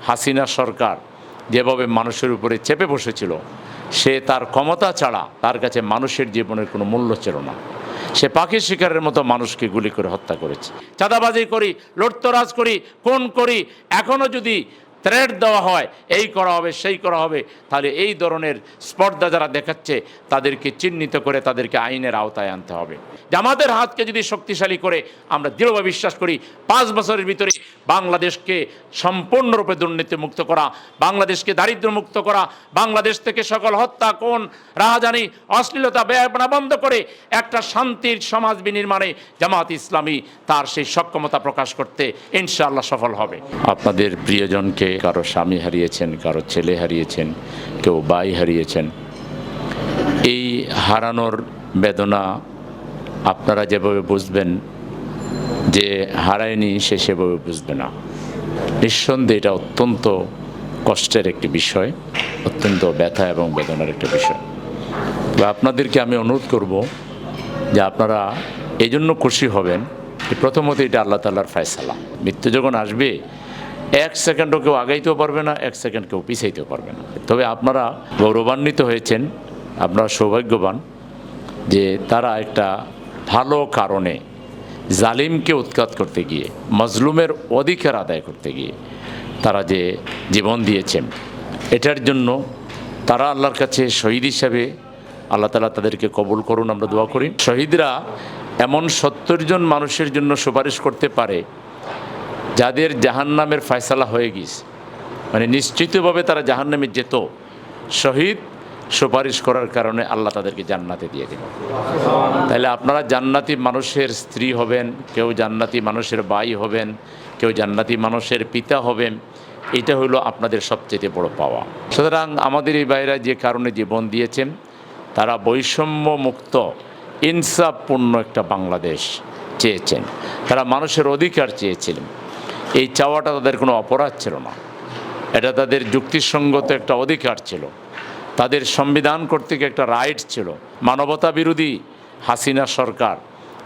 হাসিনা সরকার যেভাবে মানুষের উপরে চেপে বসেছিল, সে তার ক্ষমতা ছাড়া তার কাছে মানুষের জীবনের কোনো মূল্য ছিল না। সে পাখি শিকারের মতো মানুষকে গুলি করে হত্যা করেছে। চাঁদাবাজি করি, লুটতরাজ করি, খুন করি, এখনও যদি থ্রেট দেওয়া হয় এই করা হবে সেই করা হবে, তাহলে এই ধরনের স্পর্ধা যারা দেখাচ্ছে তাদেরকে চিহ্নিত করে তাদেরকে আইনের আওতায় আনতে হবে। জামাতের হাতকে যদি শক্তিশালী করে আমরা দৃঢ়ভাবে বিশ্বাস করি 5 বছরের ভিতরে বাংলাদেশকে সম্পূর্ণরূপে দুর্নীতিমুক্ত করা, বাংলাদেশকে দারিদ্র্যমুক্ত করা, বাংলাদেশ থেকে সকল হত্যা, খুন, রাহাজানি, অশ্লীলতা, বেহায়াপনা বন্ধ করে একটা শান্তির সমাজ বিনির্মাণে জামাত ইসলামী তার সেই সক্ষমতা প্রকাশ করতে ইনশাআল্লাহ সফল হবে। আপনাদের প্রিয়জনকে কারো স্বামী হারিয়েছেন, কারো ছেলে হারিয়েছেন, কেউ ভাই হারিয়েছেন। এই হারানোর বেদনা আপনারা যেভাবে বুঝবেন যে হারায়নি সে সেভাবে বুঝবে না। নিঃসন্দেহে এটা অত্যন্ত কষ্টের একটি বিষয়, অত্যন্ত ব্যথা এবং বেদনার একটা বিষয়। তবে আপনাদেরকে আমি অনুরোধ করব যে আপনারা এই জন্য খুশি হবেন যে প্রথমত এটা আল্লাহ তাআলার ফয়সালা। মৃত্যু যখন আসবে 1 সেকেন্ডও কেউ আগাইতেও পারবে না, 1 সেকেন্ড কেউ পিছাইতেও পারবে না। তবে আপনারা গৌরবান্বিত হয়েছেন, আপনারা সৌভাগ্যবান যে তারা একটা ভালো কারণে জালিমকে উৎখাত করতে গিয়ে, মজলুমের অধিকার আদায় করতে গিয়ে তারা যে জীবন দিয়েছেন, এটার জন্য তারা আল্লাহর কাছে শহীদ হিসাবে আল্লাহ তাআলা তাদেরকে কবুল করুন, আমরা দোয়া করি। শহীদরা এমন 70 জন মানুষের জন্য সুপারিশ করতে পারে যাদের জাহান্নামের ফয়সালা হয়ে গিয়েছে, মানে নিশ্চিতভাবে তারা জাহান্নামে যেত। শহীদ সুপারিশ করার কারণে আল্লাহ তাদেরকে জান্নাতে দিয়ে দেবেন। তাহলে আপনারা জান্নাতি মানুষের স্ত্রী হবেন, কেউ জান্নাতি মানুষের ভাই হবেন, কেউ জান্নাতি মানুষের পিতা হবেন। এটা হলো আপনাদের সবচেয়ে বড় পাওয়া। সুতরাং আমাদের এই ভাইরা যে কারণে জীবন দিয়েছেন, তারা বৈষম্য মুক্ত ইনসাফপূর্ণ একটা বাংলাদেশ চেয়েছেন, তারা মানুষের অধিকার চেয়েছিলেন। এই চাওয়াটা তাদের কোনো অপরাধ ছিল না, এটা তাদের যুক্তিসঙ্গত একটা অধিকার ছিল, তাদের সংবিধান কর্তৃক একটা রাইট ছিল। মানবতা বিরোধী হাসিনা সরকার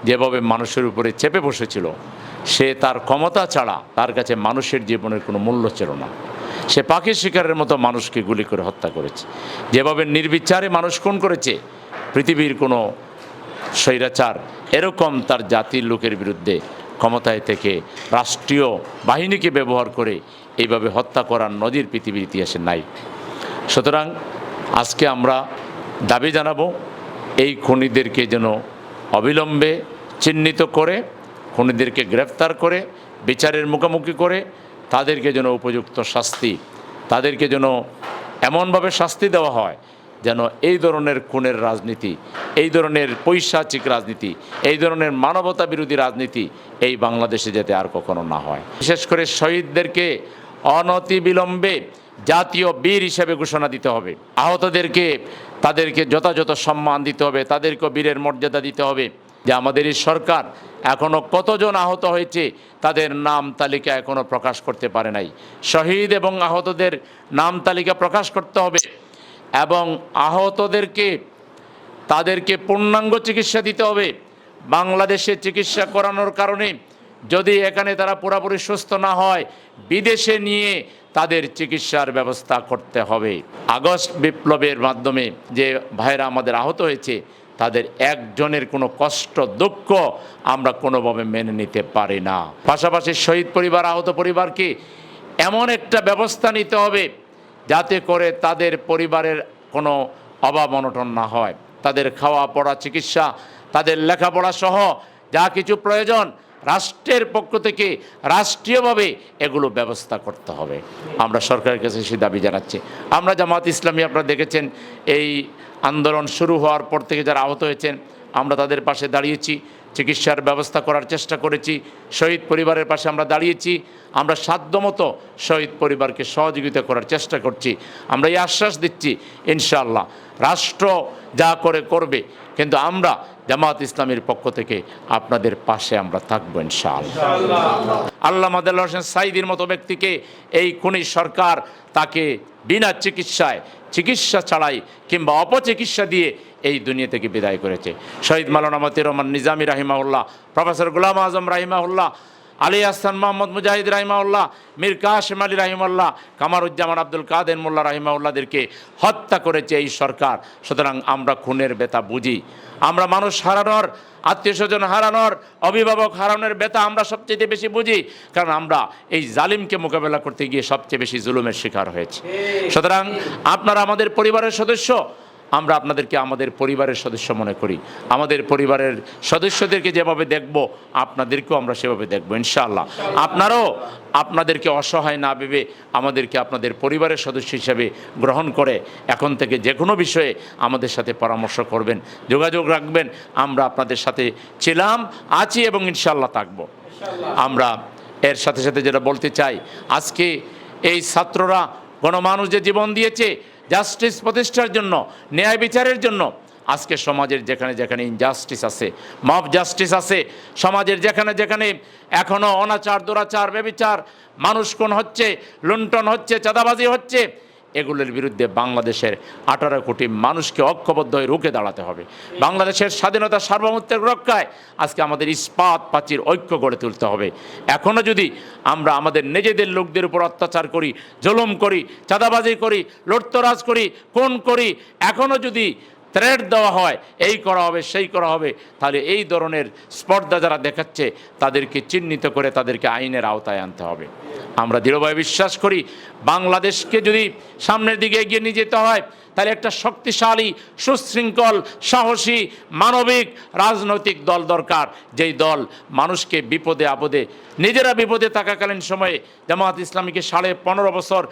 যেভাবে মানুষের উপরে চেপে বসেছিল, সে তার ক্ষমতা ছাড়া তার কাছে মানুষের জীবনের কোনো মূল্য ছিল না। সে পাখি শিকারের মতো মানুষকে গুলি করে হত্যা করেছে। যেভাবে নির্বিচারে মানুষ খুন করেছে, পৃথিবীর কোনো স্বৈরাচার এরকম তার জাতির লোকের বিরুদ্ধে ক্ষমতায় থেকে রাষ্ট্রীয় বাহিনীকে ব্যবহার করে এইভাবে হত্যা করার নজির পৃথিবীর ইতিহাসে নাই। সুতরাং আজকে আমরা দাবি জানাবো এই খুনিদেরকে যেন অবিলম্বে চিহ্নিত করে, খুনিদেরকে গ্রেফতার করে বিচারের মুখোমুখি করে তাদেরকে যেন উপযুক্ত শাস্তি, তাদেরকে যেন এমনভাবে শাস্তি দেওয়া হয় যেন এই ধরনের খুনের রাজনীতি, এই ধরনের পৈশাচিক রাজনীতি, এই ধরনের মানবতা বিরোধী রাজনীতি এই বাংলাদেশে যাতে আর কখনো না হয়। বিশেষ করে শহীদদেরকে অনতিবিলম্বে জাতীয় বীর হিসেবে ঘোষণা দিতে হবে। আহতদেরকে তাদেরকে যথাযথ সম্মান দিতে হবে, তাদেরকে বীরের মর্যাদা দিতে হবে। যে আমাদের এই সরকার এখনও কতজন আহত হয়েছে তাদের নাম তালিকা এখনও প্রকাশ করতে পারে নাই। শহীদ এবং আহতদের নাম তালিকা প্রকাশ করতে হবে এবং আহতদেরকে তাদেরকে পূর্ণাঙ্গ চিকিৎসা দিতে হবে। বাংলাদেশে চিকিৎসা করানোর কারণে যদি এখানে তারা পুরোপুরি সুস্থ না হয়, বিদেশে নিয়ে তাদের চিকিৎসার ব্যবস্থা করতে হবে। আগস্ট বিপ্লবের মাধ্যমে যে ভাইরা আমাদের আহত হয়েছে তাদের একজনের কোনো কষ্ট দুঃখ আমরা কোনোভাবে মেনে নিতে পারি না। পাশাপাশি শহীদ পরিবার, আহত পরিবারকে এমন একটা ব্যবস্থা নিতে হবে যাতে করে তাদের পরিবারের কোনো অভাব অনটন না হয়। তাদের খাওয়া পড়া, চিকিৎসা, তাদের লেখাপড়া সহ যা কিছু প্রয়োজন রাষ্ট্রের পক্ষ থেকে রাষ্ট্রীয়ভাবে এগুলো ব্যবস্থা করতে হবে। আমরা সরকারের কাছে সেই দাবি জানাচ্ছি। আমরা জামাত ইসলামী, আপনারা দেখেছেন এই আন্দোলন শুরু হওয়ার পর থেকে যারা আহত হয়েছেন আমরা তাদের পাশে দাঁড়িয়েছি, চিকিৎসার ব্যবস্থা করার চেষ্টা করেছি, শহীদ পরিবারের পাশে আমরা দাঁড়িয়েছি। আমরা সাধ্যমতো শহীদ পরিবারকে সহযোগিতা করার চেষ্টা করছি। আমরা এই আশ্বাস দিচ্ছি ইনশাআল্লাহ রাষ্ট্র যা করে করবে, কিন্তু আমরা জামাত ইসলামীর পক্ষ থেকে আপনাদের পাশে আমরা থাকবো ইনশাআল্লাহ। আল্লামা দেলোয়ার হোসেন সাঈদীর মতো ব্যক্তিকে এই খুনি সরকার তাকে বিনা চিকিৎসা ছাড়াই কিংবা অপচিকিৎসা দিয়ে এই দুনিয়া থেকে বিদায় করেছে। শহীদ মাওলানা মতিউর রহমান নিজামী রাহিমাহুল্লাহ, প্রফেসর গোলাম আজম রাহিমাহুল্লাহ, আলী আহসান মোহাম্মদ মুজাহিদ রাহিমাউল্লাহ, মীর কাশেম আলী রাহিমাউল্লাহ, কামারুজ্জামান আব্দুল কাদের মোল্লা রাহিমাউল্লাহদেরকে হত্যা করেছে এই সরকার। সুতরাং আমরা খুনের ব্যথা বুঝি, আমরা মানুষ হারানোর, আত্মীয় স্বজন হারানোর, অভিভাবক হারানোর ব্যথা আমরা সবচেয়ে বেশি বুঝি, কারণ আমরা এই জালিমকে মোকাবেলা করতে গিয়ে সবচেয়ে বেশি জুলুমের শিকার হয়েছে। সুতরাং আপনারা আমাদের পরিবারের সদস্য, আমরা আপনাদেরকে আমাদের পরিবারের সদস্য মনে করি। আমাদের পরিবারের সদস্যদেরকে যেভাবে দেখব আপনাদেরকেও আমরা সেভাবে দেখব ইনশাআল্লাহ। আপনারাও আপনাদেরকে অসহায় না ভেবে আমাদেরকে আপনাদের পরিবারের সদস্য হিসেবে গ্রহণ করে এখন থেকে যে কোনো বিষয়ে আমাদের সাথে পরামর্শ করবেন, যোগাযোগ রাখবেন। আমরা আপনাদের সাথে ছিলাম, আছি এবং ইনশাআল্লাহ থাকব। আমরা এর সাথে সাথে যেটা বলতে চাই, আজকে এই ছাত্ররা গণমানুষ যে জীবন দিয়েছে জাস্টিস প্রতিষ্ঠার জন্য, ন্যায় বিচারের জন্য, আজকে সমাজের যেখানে যেখানে ইনজাস্টিস আছে, মব জাস্টিস আছে, সমাজের যেখানে যেখানে এখনও অনাচার, দুরাচার, ব্যভিচার, মানুষ খুন হচ্ছে, লুণ্ঠন হচ্ছে, চাঁদাবাজি হচ্ছে, এগুলোর বিরুদ্ধে বাংলাদেশের 18 কোটি মানুষকে ঐক্যবদ্ধ হয়ে রুখে দাঁড়াতে হবে। বাংলাদেশের স্বাধীনতা সার্বভৌমত্বের রক্ষায় আজকে আমাদের ইস্পাত প্রাচীর ঐক্য গড়ে তুলতে হবে। এখনও যদি আমরা আমাদের নিজেদের লোকদের উপর অত্যাচার করি, জুলুম করি, চাঁদাবাজি করি, লুটতরাজ করি, খুন করি, এখনও যদি থ্রেট দেওয়া হয় এই করা হবে সেই করা হবে, তাহলে এই ধরনের স্পর্ধা যারা দেখাচ্ছে তাদেরকে চিহ্নিত করে তাদেরকে আইনের আওতায় আনতে হবে। আমরা দৃঢ়ভাবে বিশ্বাস করি বাংলাদেশকে যদি সামনের দিকে এগিয়ে নিয়ে যেতে হয় তাহলে একটা শক্তিশালী, সুশৃঙ্খল, সাহসী, মানবিক রাজনৈতিক দল দরকার, যেই দল মানুষকে বিপদে আপদে, নিজেরা বিপদে থাকাকালীন সময়ে জামাত ইসলামীকে 15.5 বছর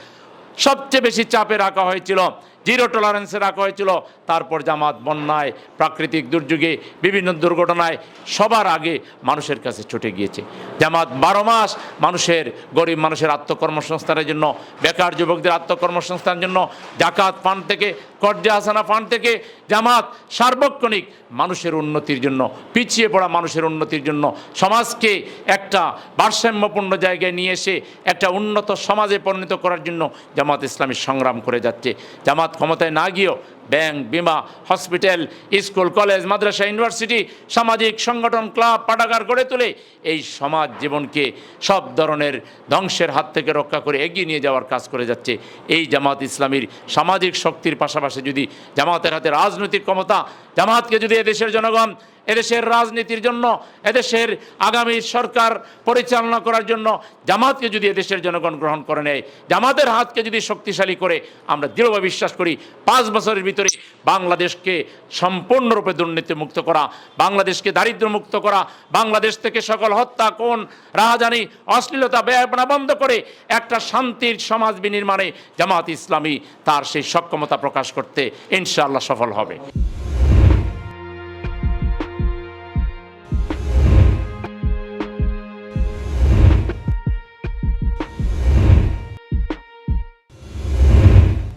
সবচেয়ে বেশি চাপে রাখা হয়েছিল, জিরো টলারেন্সে রাখা হয়েছিল। তারপর জামাত বন্যায়, প্রাকৃতিক দুর্যোগে, বিভিন্ন দুর্ঘটনায় সবার আগে মানুষের কাছে ছুটে গিয়েছে। জামাত 12 মাস মানুষের, গরিব মানুষের আত্মকর্মসংস্থানের জন্য, বেকার যুবকদের আত্মকর্মসংস্থানের জন্য, জাকাত ফান্ড থেকে, কর্জে হাসানা ফান্ড থেকে জামাত সার্বক্ষণিক মানুষের উন্নতির জন্য, পিছিয়ে পড়া মানুষের উন্নতির জন্য, সমাজকে একটা ভারসাম্যপূর্ণ জায়গায় নিয়ে এসে একটা উন্নত সমাজে পরিণত করার জন্য জামাত ইসলামী সংগ্রাম করে যাচ্ছে। জামাত ক্ষমতায় না গিয়েও ব্যাংক, বিমা, হসপিটাল, স্কুল, কলেজ, মাদ্রাসা, ইউনিভার্সিটি, সামাজিক সংগঠন, ক্লাব, পাঠাগার গড়ে তুলে এই সমাজ জীবনকে সব ধরনের ধ্বংসের হাত থেকে রক্ষা করে এগিয়ে নিয়ে যাওয়ার কাজ করে যাচ্ছে। এই জামাত ইসলামীর সামাজিক শক্তির পাশাপাশি যদি জামাতের হাতে রাজনৈতিক ক্ষমতা, জামাতকে যদি এদেশের জনগণ এদেশের রাজনীতির জন্য, এদেশের আগামী সরকার পরিচালনা করার জন্য জামাতকে যদি এদেশের জনগণ গ্রহণ করে নেয়, জামাতের হাতকে যদি শক্তিশালী করে, আমরা দৃঢ়ভাবে বিশ্বাস করি 5 বছরের ভিতরে বাংলাদেশকে সম্পূর্ণরূপে দুর্নীতিমুক্ত করা, বাংলাদেশকে দারিদ্র্যমুক্ত করা, বাংলাদেশ থেকে সকল হত্যা, খুন, রাহাজানি, অশ্লীলতা, বেহায়াপনা বন্ধ করে একটা শান্তির সমাজ বিনির্মাণে জামাত ইসলামী তার সেই সক্ষমতা প্রকাশ করতে ইনশাআল্লাহ সফল হবে।